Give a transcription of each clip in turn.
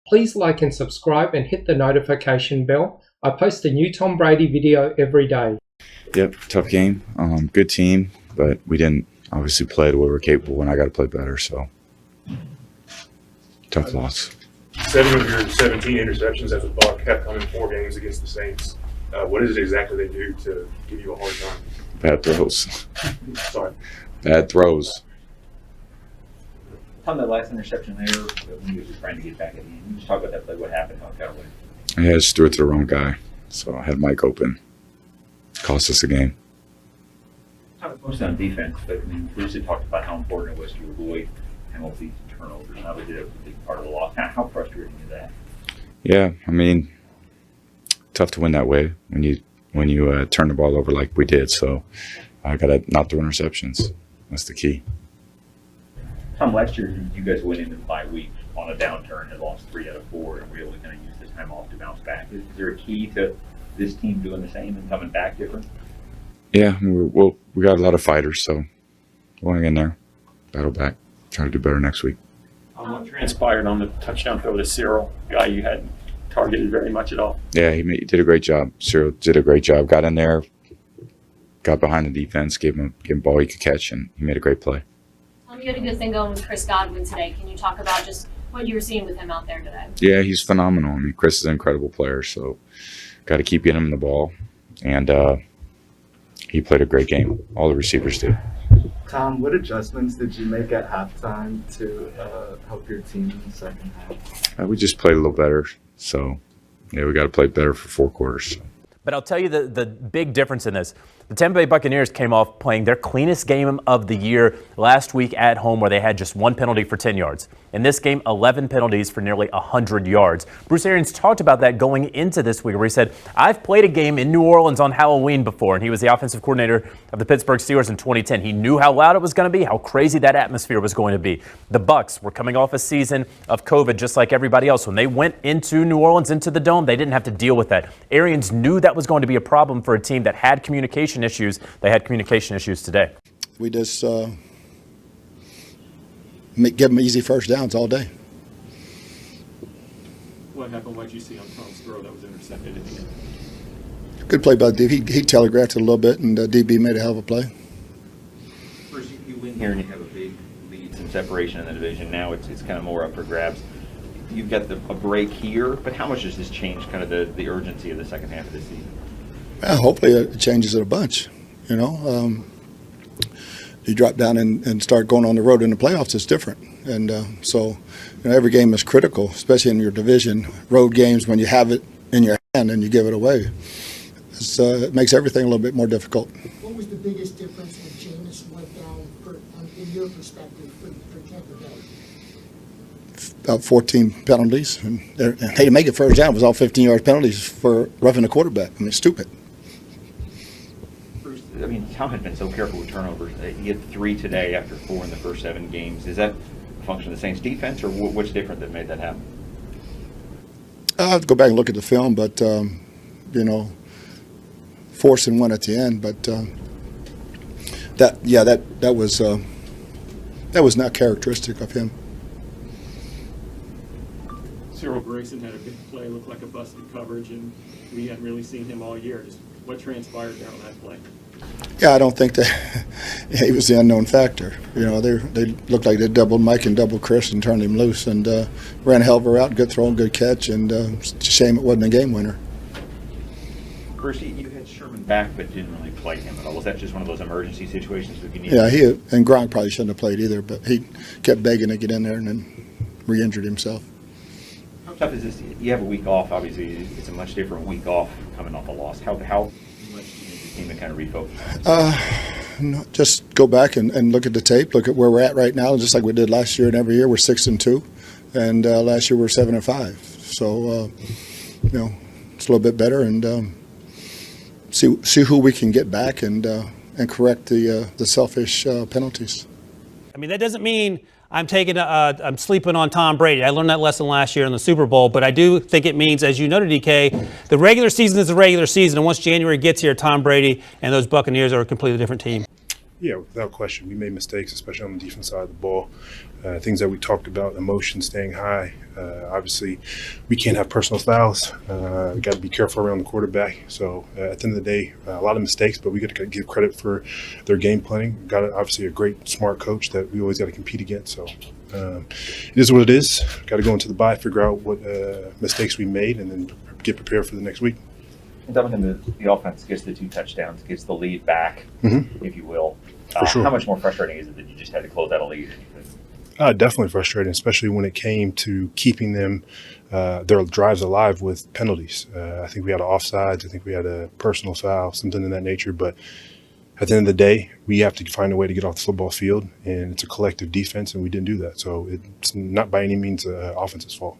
Please like and subscribe and hit the notification bell. I post a new Tom Brady video every day. Yep, tough game. Good team, but we didn't obviously play the way we're capable, and I got to play better, so tough loss. 7 of your 17 interceptions as a Buck have come in 4 games against the Saints. What is it exactly they do to give you a hard time? Bad throws. Sorry. Bad throws. On that last interception there, when he was just trying to get back at the end, you just talk about that play, what happened, how it got away. I just threw it to the wrong guy, so I had Mike open. Cost us the game. Mostly on defense, but I mean, Bruce had talked about how important it was to avoid penalties and turnovers. Obviously, that was a big part of the loss. How frustrating is that? Yeah, I mean, tough to win that way when you turn the ball over like we did. So I got to not throw interceptions. That's the key. Tom, last year you guys went into the bye week on a downturn and lost 3 out of 4, and were able to kind of use this time off to bounce back. Is there a key to this team doing the same and coming back different? Yeah, we got a lot of fighters, so going in there, battle back, try to do better next week. What transpired on the touchdown throw to Cyril, guy you hadn't targeted very much at all? Yeah, he did a great job. Cyril did a great job. Got in there, got behind the defense, gave him a ball he could catch, and he made a great play. You had a good thing going with Chris Godwin today. Can you talk about just what you were seeing with him out there today? Yeah, he's phenomenal. I mean, Chris is an incredible player, so got to keep getting him the ball. And he played a great game. All the receivers did. Tom, what adjustments did you make at halftime to help your team in the second half? We just played a little better. So, yeah, we got to play better for 4 quarters. So. But I'll tell you the big difference in this. The Tampa Bay Buccaneers came off playing their cleanest game of the year last week at home, where they had just 1 penalty for 10 yards. In this game, 11 penalties for nearly 100 yards. Bruce Arians talked about that going into this week, where he said, I've played a game in New Orleans on Halloween before, and he was the offensive coordinator of the Pittsburgh Steelers in 2010. He knew how loud it was going to be, how crazy that atmosphere was going to be. The Bucs were coming off a season of COVID just like everybody else. When they went into New Orleans, into the Dome, they didn't have to deal with that. Arians knew that was going to be a problem for a team that had communication issues. They had communication issues today. We just give them easy first downs all day. What happened? What did you see on Tom's throw that was intercepted at the end? Good play by DB. He telegraphed it a little bit, and DB made a hell of a play. First, you win here and you have a big lead, some separation in the division. Now it's kind of more up for grabs. You've got a break here, but how much does this change kind of the urgency of the second half of the season? Well, hopefully it changes it a bunch. You know, you drop down and start going on the road in the playoffs, it's different. And so, you know, every game is critical, especially in your division. Road games, when you have it in your hand and you give it away, it makes everything a little bit more difficult. What was the biggest difference when Jameis went down, in your perspective, for Tampa Bay? About 14 penalties. And hey, to make it first down, it was all 15-yard penalties for roughing the quarterback. I mean, it's stupid. I mean, Tom had been so careful with turnovers. He had 3 today after 4 in the first 7 games. Is that a function of the Saints' defense, or what's different that made that happen? I'll have to go back and look at the film, but, you know, forcing one at the end. But that was not characteristic of him. Cyril Grayson had a big play, looked like a busted coverage, and we hadn't really seen him all year. Just what transpired there on that play? Yeah, I don't think that he was the unknown factor. You know, they looked like they doubled Mike and doubled Chris and turned him loose, and ran a hell of a route, good throw and good catch, and it's a shame it wasn't a game winner. First, you had Sherman back but didn't really play him at all. Was that just one of those emergency situations that you need? Yeah, and Gronk probably shouldn't have played either, but he kept begging to get in there and then re-injured himself. How tough is this? You have a week off. Obviously, it's a much different week off coming off a loss. How much do you need the team to kind of refocus? No, just go back and look at the tape. Look at where we're at right now, just like we did last year and every year. We're 6-2, and last year we were 7-5. So, you know, it's a little bit better, and see who we can get back and correct the selfish penalties. I mean, that doesn't mean I'm sleeping on Tom Brady. I learned that lesson last year in the Super Bowl, but I do think it means, as you noted, DK, the regular season is the regular season, and once January gets here, Tom Brady and those Buccaneers are a completely different team. Yeah, without question. We made mistakes, especially on the defense side of the ball. Things that we talked about, emotion staying high. Obviously, we can't have personal fouls. We got to be careful around the quarterback. So at the end of the day, a lot of mistakes, but we got to give credit for their game planning. Got obviously a great, smart coach that we always got to compete against. So it is what it is. Got to go into the bye, figure out what mistakes we made, and then get prepared for the next week. Duncan, the offense gets the 2 touchdowns, gets the lead back, if you will. For sure. How much more frustrating is it that you just had to close out a lead? Definitely frustrating, especially when it came to keeping them their drives alive with penalties. I think we had an offsides. I think we had a personal foul, something in that nature. But at the end of the day, we have to find a way to get off the football field, and it's a collective defense, and we didn't do that. So it's not by any means offense's fault.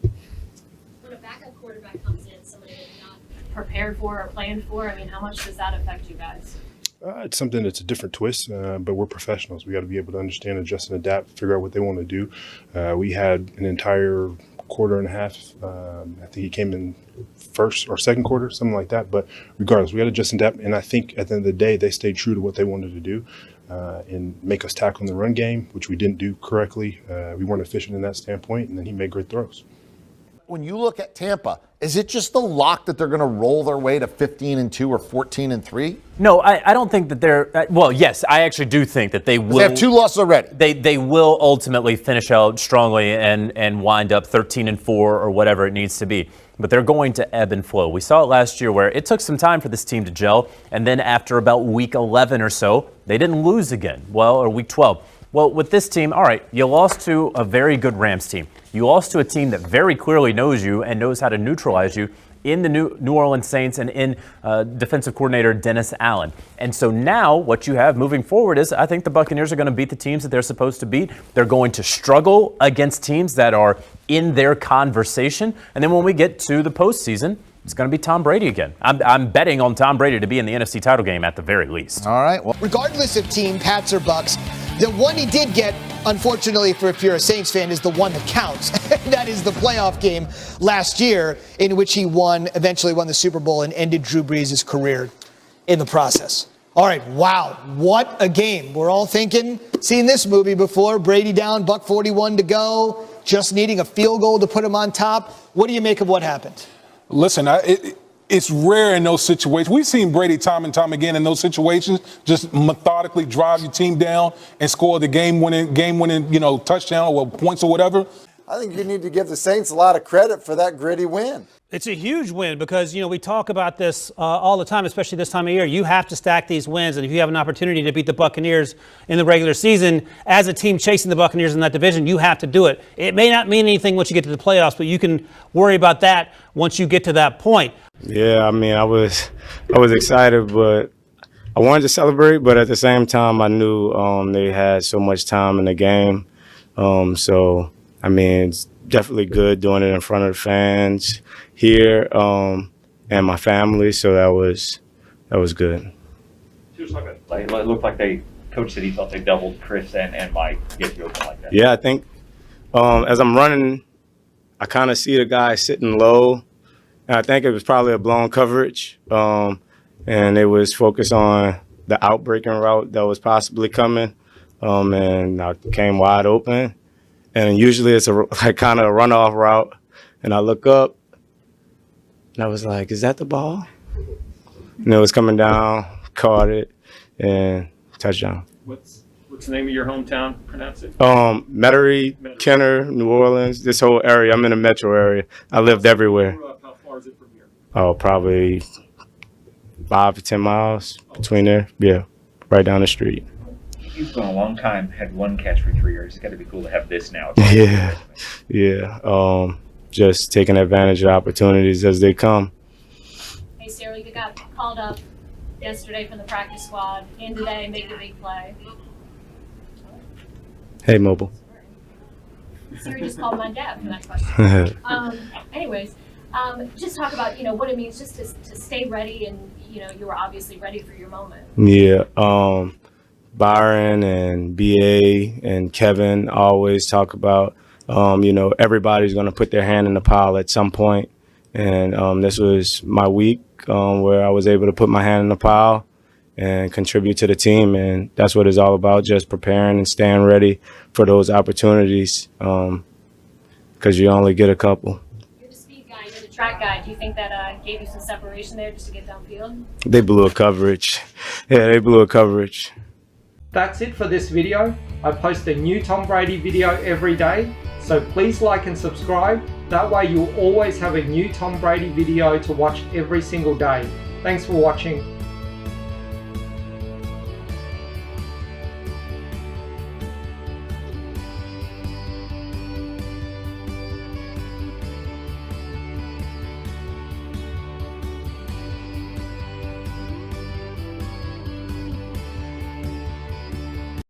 When a backup quarterback comes in, somebody that you're not prepared for or planned for, I mean, how much does that affect you guys? It's something that's a different twist, but we're professionals. We got to be able to understand, adjust, and adapt, figure out what they want to do. We had an entire quarter and a half. I think he came in first or second quarter, something like that. But regardless, we got to adjust and adapt. And I think at the end of the day, they stayed true to what they wanted to do and make us tackle in the run game, which we didn't do correctly. We weren't efficient in that standpoint, and then he made great throws. When you look at Tampa, is it just the lock that they're going to roll their way to 15-2 or 14-3? No, I don't think that they're. Well, yes, I actually do think that they will. They have 2 losses already. They will ultimately finish out strongly and wind up 13-4 or whatever it needs to be. But they're going to ebb and flow. We saw it last year where it took some time for this team to gel, and then after about week 11 or so, they didn't lose again. Well, or week 12. Well, with this team, all right, you lost to a very good Rams team. You lost to a team that very clearly knows you and knows how to neutralize you in the New Orleans Saints and in defensive coordinator Dennis Allen. And so now what you have moving forward is I think the Buccaneers are going to beat the teams that they're supposed to beat. They're going to struggle against teams that are in their conversation. And then when we get to the postseason, it's going to be Tom Brady again. I'm betting on Tom Brady to be in the NFC title game at the very least. All right. Well, regardless of team, Pats or Bucks, the one he did get, unfortunately, if you're a Saints fan, is the one that counts. That is the playoff game last year in which he eventually won the Super Bowl and ended Drew Brees' career in the process. All right, wow, what a game. We're all thinking, seen this movie before, Brady down, $1:41 to go, just needing a field goal to put him on top. What do you make of what happened? Listen, it's rare in those situations. We've seen Brady time and time again in those situations just methodically drive your team down and score the game-winning, touchdown or points or whatever. I think you need to give the Saints a lot of credit for that gritty win. It's a huge win because, we talk about this all the time, especially this time of year. You have to stack these wins, and if you have an opportunity to beat the Buccaneers in the regular season, as a team chasing the Buccaneers in that division, you have to do it. It may not mean anything once you get to the playoffs, but you can worry about that once you get to that point. Yeah, I was excited, but I wanted to celebrate, but at the same time, I knew they had so much time in the game. It's definitely good doing it in front of the fans here and my family, so that was good. It looked like Coach said he thought they doubled Chris and Mike to get you open like that. Yeah, I think as I'm running, I kind of see the guy sitting low, and I think it was probably a blown coverage, and it was focused on the outbreaking route that was possibly coming, and I came wide open. And usually it's kind of a runoff route. And I look up, and I was like, is that the ball? And it was coming down, caught it, and touchdown. What's the name of your hometown? Pronounce it. Metairie, Kenner, New Orleans, this whole area. I'm in the metro area. I lived everywhere. How far is it from here? Oh, probably 5 to 10 miles between there. Yeah, right down the street. He's gone a long time, had one catch for 3 years. It's got to be cool to have this now. Yeah. Just taking advantage of opportunities as they come. Hey, Sarah, you got called up yesterday from the practice squad, in today, make a big play. Hey, Mobile. Siri just called my dad for that question. Anyways, just talk about, what it means just to stay ready, and, you were obviously ready for your moment. Yeah. Byron and BA and Kevin always talk about, everybody's going to put their hand in the pile at some point. And this was my week where I was able to put my hand in the pile and contribute to the team. And that's what it's all about, just preparing and staying ready for those opportunities, because you only get a couple. You're the speed guy, you're the track guy. Do you think that gave you some separation there just to get downfield? They blew a coverage. Yeah, they blew a coverage. That's it for this video. I post a new Tom Brady video every day, so please like and subscribe. That way you'll always have a new Tom Brady video to watch every single day. Thanks for watching.